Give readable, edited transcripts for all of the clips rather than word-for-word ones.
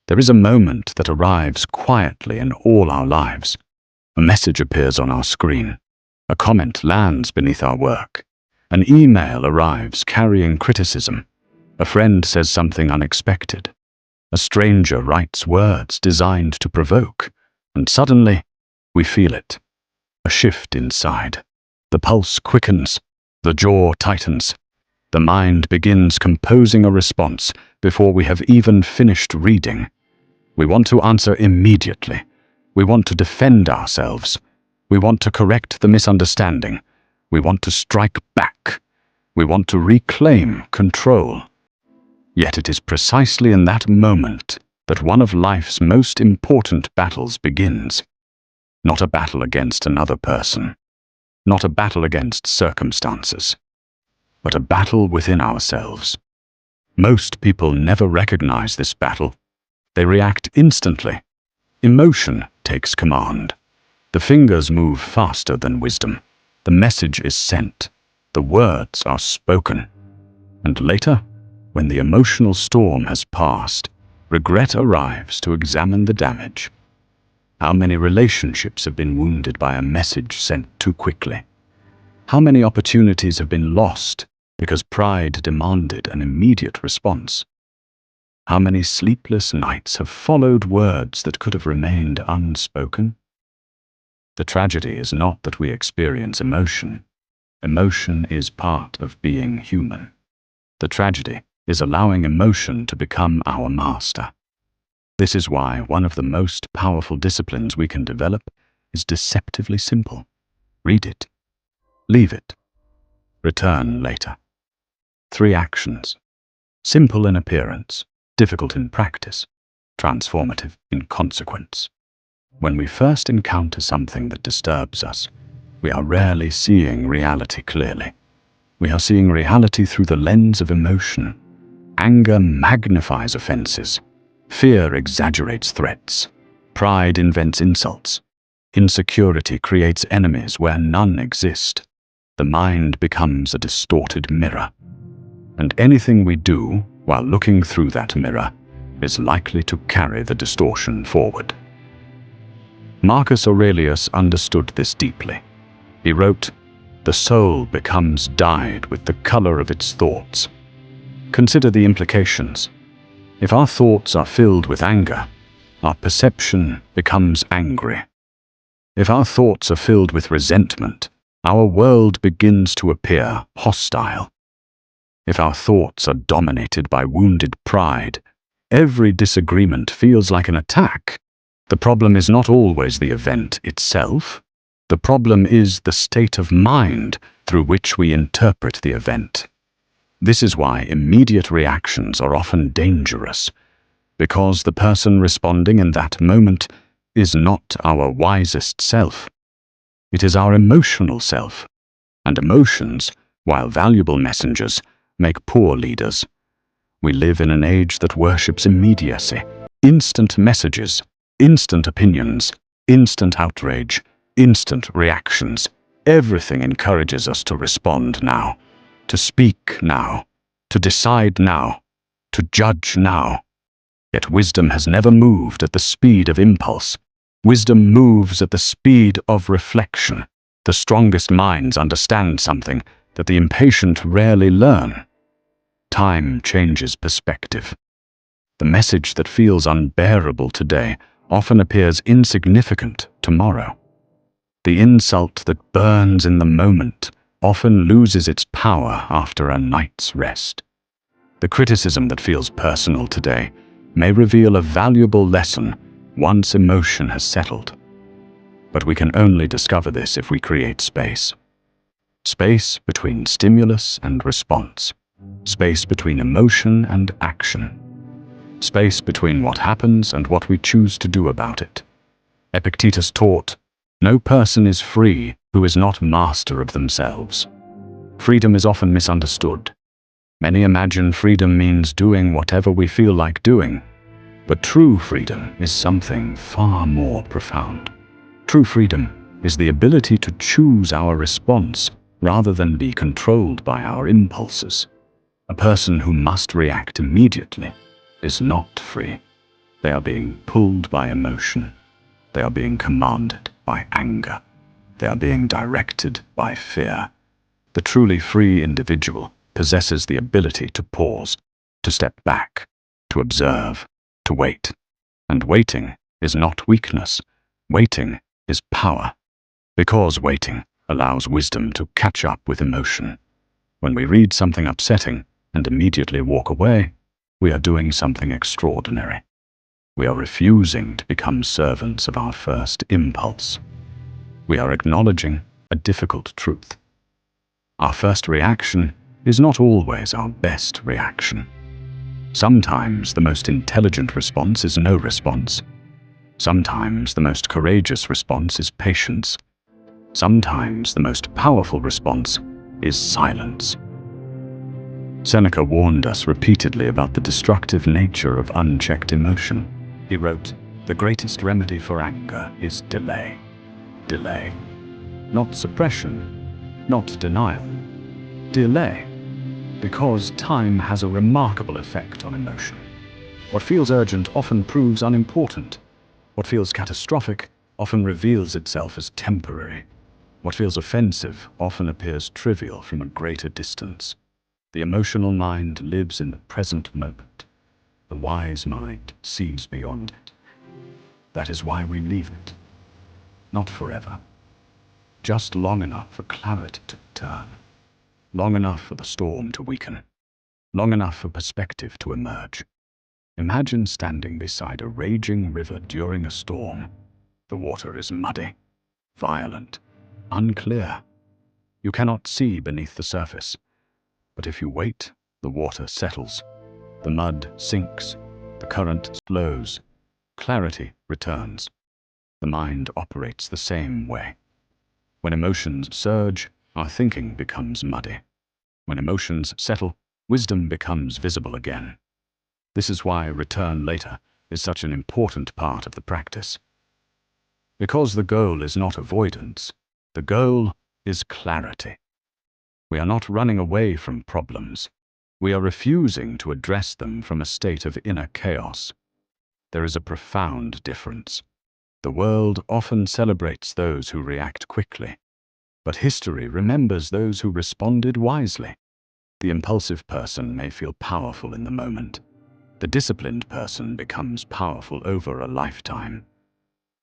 There is a moment that arrives quietly in all our lives. A message appears on our screen. A comment lands beneath our work. An email arrives carrying criticism. A friend says something unexpected. A stranger writes words designed to provoke. And suddenly, we feel it. A shift inside. The pulse quickens. The jaw tightens. The mind begins composing a response before we have even finished reading. We want to answer immediately. We want to defend ourselves. We want to correct the misunderstanding. We want to strike back. We want to reclaim control. Yet it is precisely in that moment that one of life's most important battles begins. Not a battle against another person. Not a battle against circumstances. But a battle within ourselves. Most people never recognize this battle. They react instantly. Emotion takes command. The fingers move faster than wisdom. The message is sent. The words are spoken. And later, when the emotional storm has passed, regret arrives to examine the damage. How many relationships have been wounded by a message sent too quickly? How many opportunities have been lost because pride demanded an immediate response? How many sleepless nights have followed words that could have remained unspoken? The tragedy is not that we experience emotion. Emotion is part of being human. The tragedy is allowing emotion to become our master. This is why one of the most powerful disciplines we can develop is deceptively simple. Read it. Leave it. Return later. 3 actions. Simple in appearance, difficult in practice, transformative in consequence. When we first encounter something that disturbs us, we are rarely seeing reality clearly. We are seeing reality through the lens of emotion. Anger magnifies offenses. Fear exaggerates threats. Pride invents insults. Insecurity creates enemies where none exist. The mind becomes a distorted mirror. And anything we do while looking through that mirror is likely to carry the distortion forward. Marcus Aurelius understood this deeply. He wrote, "The soul becomes dyed with the color of its thoughts." Consider the implications. If our thoughts are filled with anger, our perception becomes angry. If our thoughts are filled with resentment, our world begins to appear hostile. If our thoughts are dominated by wounded pride, every disagreement feels like an attack. The problem is not always the event itself. The problem is the state of mind through which we interpret the event. This is why immediate reactions are often dangerous, because the person responding in that moment is not our wisest self. It is our emotional self, and emotions, while valuable messengers, make poor leaders. We live in an age that worships immediacy, instant messages, instant opinions, instant outrage, instant reactions. Everything encourages us to respond now, to speak now, to decide now, to judge now. Yet wisdom has never moved at the speed of impulse. Wisdom moves at the speed of reflection. The strongest minds understand something that the impatient rarely learn. Time changes perspective. The message that feels unbearable today often appears insignificant tomorrow. The insult that burns in the moment often loses its power after a night's rest. The criticism that feels personal today may reveal a valuable lesson once emotion has settled. But we can only discover this if we create space. Space between stimulus and response. Space between emotion and action. Space between what happens and what we choose to do about it. Epictetus taught, "No person is free who is not master of themselves." Freedom is often misunderstood. Many imagine freedom means doing whatever we feel like doing. But true freedom is something far more profound. True freedom is the ability to choose our response rather than be controlled by our impulses. A person who must react immediately is not free. They are being pulled by emotion. They are being commanded by anger. They are being directed by fear. The truly free individual possesses the ability to pause, to step back, to observe, to wait. And waiting is not weakness. Waiting is power. Because waiting allows wisdom to catch up with emotion. When we read something upsetting and immediately walk away, we are doing something extraordinary. We are refusing to become servants of our first impulse. We are acknowledging a difficult truth. Our first reaction is not always our best reaction. Sometimes the most intelligent response is no response. Sometimes the most courageous response is patience. Sometimes the most powerful response is silence. Seneca warned us repeatedly about the destructive nature of unchecked emotion. He wrote, "The greatest remedy for anger is delay." Delay. Not suppression, not denial. Delay. Because time has a remarkable effect on emotion. What feels urgent often proves unimportant. What feels catastrophic often reveals itself as temporary. What feels offensive often appears trivial from a greater distance. The emotional mind lives in the present moment. The wise mind sees beyond it. That is why we leave it. Not forever. Just long enough for clarity to turn. Long enough for the storm to weaken. Long enough for perspective to emerge. Imagine standing beside a raging river during a storm. The water is muddy, violent, unclear. You cannot see beneath the surface. But if you wait, the water settles. The mud sinks. The current slows. Clarity returns. The mind operates the same way. When emotions surge, our thinking becomes muddy. When emotions settle, wisdom becomes visible again. This is why return later is such an important part of the practice. Because the goal is not avoidance, the goal is clarity. We are not running away from problems. We are refusing to address them from a state of inner chaos. There is a profound difference. The world often celebrates those who react quickly, but history remembers those who responded wisely. The impulsive person may feel powerful in the moment. The disciplined person becomes powerful over a lifetime.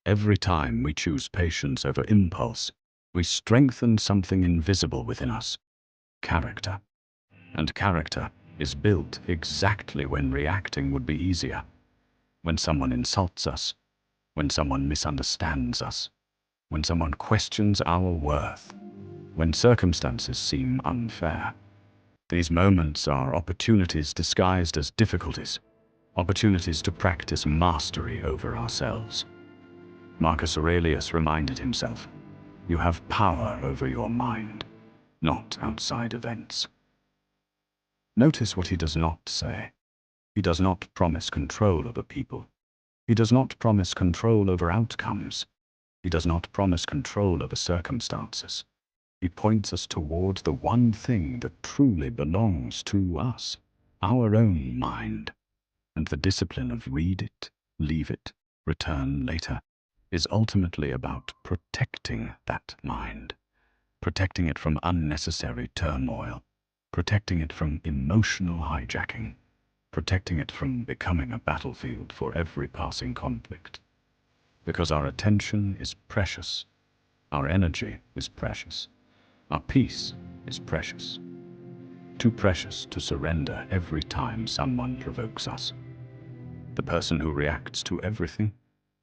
Every time we choose patience over impulse, we strengthen something invisible within us: character. And character is built exactly when reacting would be easier. When someone insults us, when someone misunderstands us, when someone questions our worth, when circumstances seem unfair. These moments are opportunities disguised as difficulties, opportunities to practice mastery over ourselves. Marcus Aurelius reminded himself, "You have power over your mind, not outside events." Notice what he does not say. He does not promise control over people. He does not promise control over outcomes. He does not promise control over circumstances. He points us toward the one thing that truly belongs to us, our own mind. And the discipline of read it, leave it, return later, is ultimately about protecting that mind, protecting it from unnecessary turmoil, protecting it from emotional hijacking, protecting it from becoming a battlefield for every passing conflict. Because our attention is precious, our energy is precious, our peace is precious. Too precious to surrender every time someone provokes us. The person who reacts to everything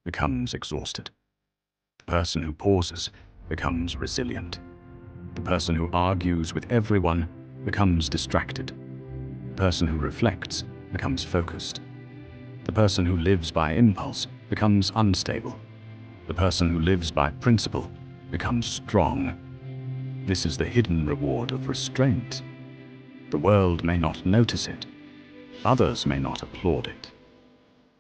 becomes exhausted. The person who pauses becomes resilient. The person who argues with everyone becomes distracted. The person who reflects becomes focused. The person who lives by impulse becomes unstable. The person who lives by principle becomes strong. This is the hidden reward of restraint. The world may not notice it. Others may not applaud it.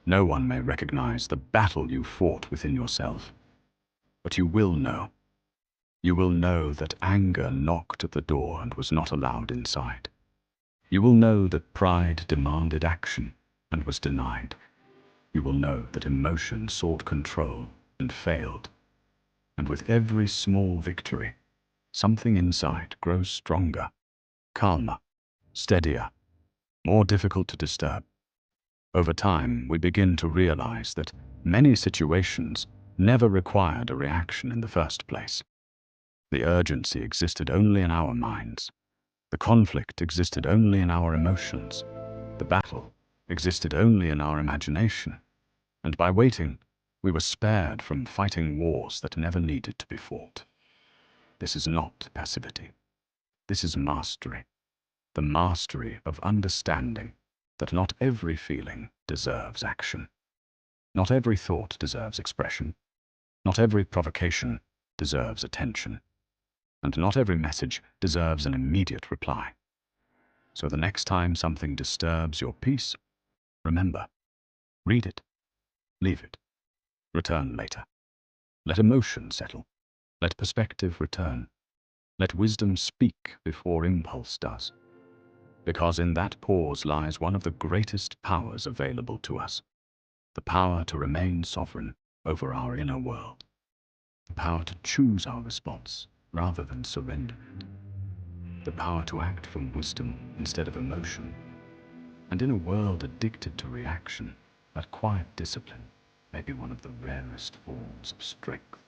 No one may recognize the battle you fought within yourself. But you will know. You will know that anger knocked at the door and was not allowed inside. You will know that pride demanded action and was denied. You will know that emotion sought control and failed. And with every small victory, something inside grows stronger, calmer, steadier, more difficult to disturb. Over time, we begin to realize that many situations never required a reaction in the first place. The urgency existed only in our minds. The conflict existed only in our emotions. The battle existed only in our imagination. And by waiting, we were spared from fighting wars that never needed to be fought. This is not passivity. This is mastery. The mastery of understanding that not every feeling deserves action. Not every thought deserves expression. Not every provocation deserves attention. And not every message deserves an immediate reply. So the next time something disturbs your peace, remember, read it, leave it, return later. Let emotion settle. Let perspective return. Let wisdom speak before impulse does. Because in that pause lies one of the greatest powers available to us. The power to remain sovereign over our inner world. The power to choose our response rather than surrender it. The power to act from wisdom instead of emotion. And in a world addicted to reaction, that quiet discipline may be one of the rarest forms of strength.